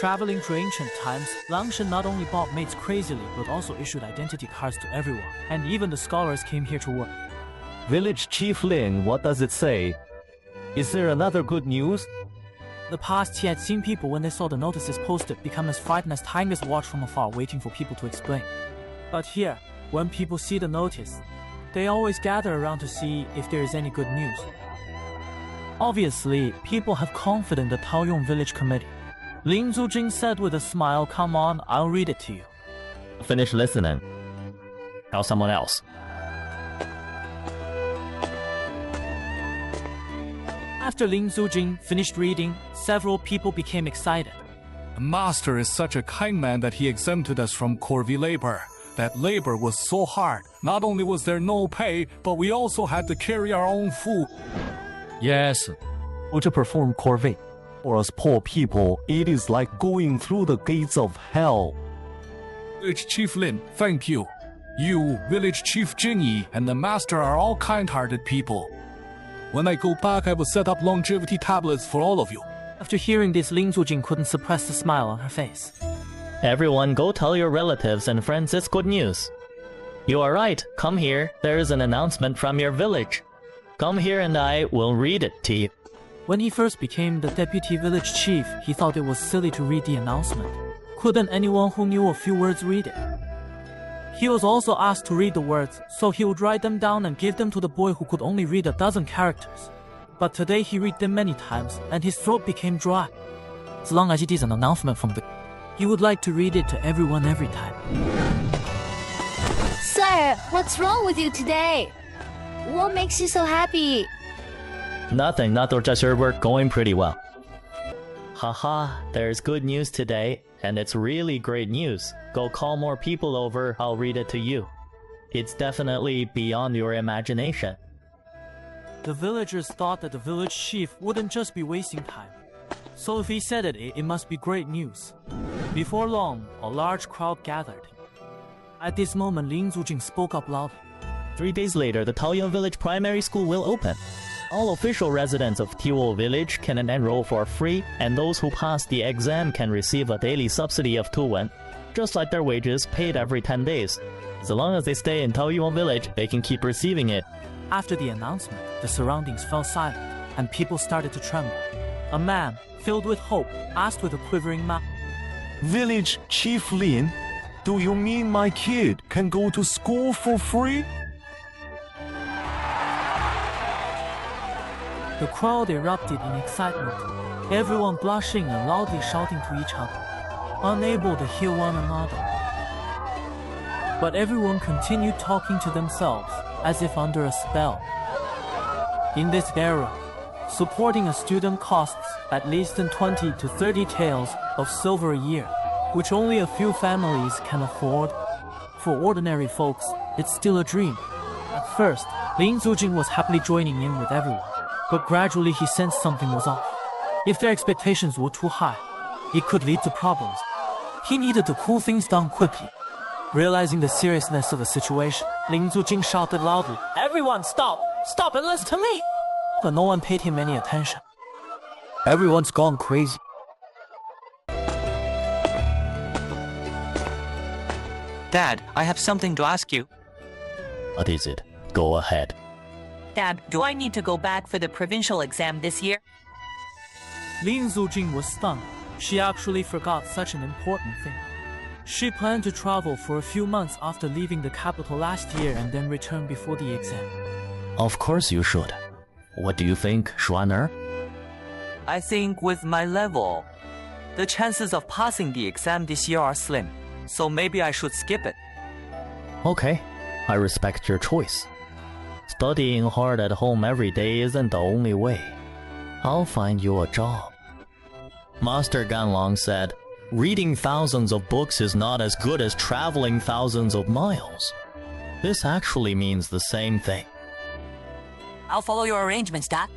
Traveling through ancient times, Langshan not only bought maids crazily, but also issued identity cards to everyone, and even the scholars came here to work. Village Chief Lin, what does it say? Is there another good news? The past, he had seen people when they saw the notices posted become as frightened as tigers watch from afar waiting for people to explain. But here, when people see the notice, they always gather around to see if there is any good news. Obviously, people have confidence in the Taoyong Village Committee. Lin Zujing said with a smile, "Come on, I'll read it to you." Finish listening. Tell someone else. After Lin Zujing finished reading, several people became excited. The master is such a kind man that he exempted us from corvée labor. That labor was so hard. Not only was there no pay, but we also had to carry our own food. Yes. To perform corvée. For us poor people, it is like going through the gates of hell. Village Chief Lin, thank you. You, Village Chief Jingyi, and the master are all kind-hearted people. When I go back, I will set up longevity tablets for all of you. After hearing this, Lin Zujing couldn't suppress the smile on her face. Everyone go tell your relatives and friends it's good news. You are right, come here, there is an announcement from your village. Come here and I will read it to you. When he first became the deputy village chief, he thought it was silly to read the announcement. Couldn't anyone who knew a few words read it? He was also asked to read the words, so he would write them down and give them to the boy who could only read 12 characters. But today he read them many times, and his throat became dry. As long as it is an announcement from the... He would like to read it to everyone every time. Sir, what's wrong with you today? What makes you so happy? Nothing, just your work going pretty well. Haha, there's good news today, and it's really great news. Go call more people over, I'll read it to you. It's definitely beyond your imagination. The villagers thought that the village chief wouldn't just be wasting time. So if he said it, it must be great news. Before long, a large crowd gathered. At this moment, Lin Zujing spoke up loudly. 3 days later, the Taoyuan Village Primary School will open. All official residents of Tiwo Village can enroll for free, and those who pass the exam can receive a daily subsidy of 2 wen, just like their wages paid every 10 days. As long as they stay in Taoyuan Village, they can keep receiving it. After the announcement, the surroundings fell silent, and people started to tremble. A man, filled with hope, asked with a quivering mouth, Village Chief Lin, do you mean my kid can go to school for free? The crowd erupted in excitement, everyone blushing and loudly shouting to each other, unable to hear one another. But everyone continued talking to themselves, as if under a spell. In this era, supporting a student costs at least 20 to 30 taels of silver a year, which only a few families can afford. For ordinary folks, it's still a dream. At first, Lin Zujing was happily joining in with everyone, but gradually he sensed something was off. If their expectations were too high, it could lead to problems. He needed to cool things down quickly. Realizing the seriousness of the situation, Lin Zujing shouted loudly, "Everyone stop! Stop and listen to me!" But no one paid him any attention. Everyone's gone crazy. Dad, I have something to ask you. What is it? Go ahead. Dad, do I need to go back for the provincial exam this year? Lin Zujing was stunned. She actually forgot such an important thing. She planned to travel for a few months after leaving the capital last year and then return before the exam. Of course you should. What do you think, Xuaner? I think with my level, the chances of passing the exam this year are slim, so maybe I should skip it. Okay, I respect your choice. Studying hard at home every day isn't the only way. I'll find you a job. Master Ganlong said, reading thousands of books is not as good as traveling thousands of miles. This actually means the same thing. I'll follow your arrangements, Dad.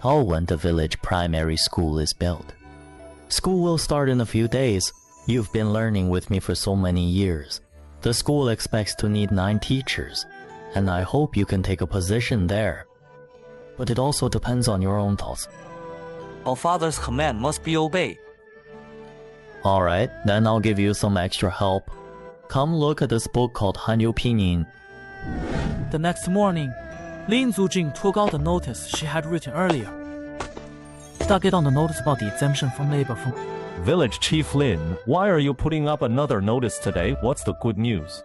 Oh, when the village primary school is built. School will start in a few days. You've been learning with me for so many years. The school expects to need 9 teachers, and I hope you can take a position there. But it also depends on your own thoughts. Our father's command must be obeyed. Alright, then I'll give you some extra help. Come look at this book called Hanyu Pinyin. The next morning, Lin Zujing took out the notice she had written earlier. Stuck it on the notice about the exemption from labor from Village Chief Lin, why are you putting up another notice today? What's the good news?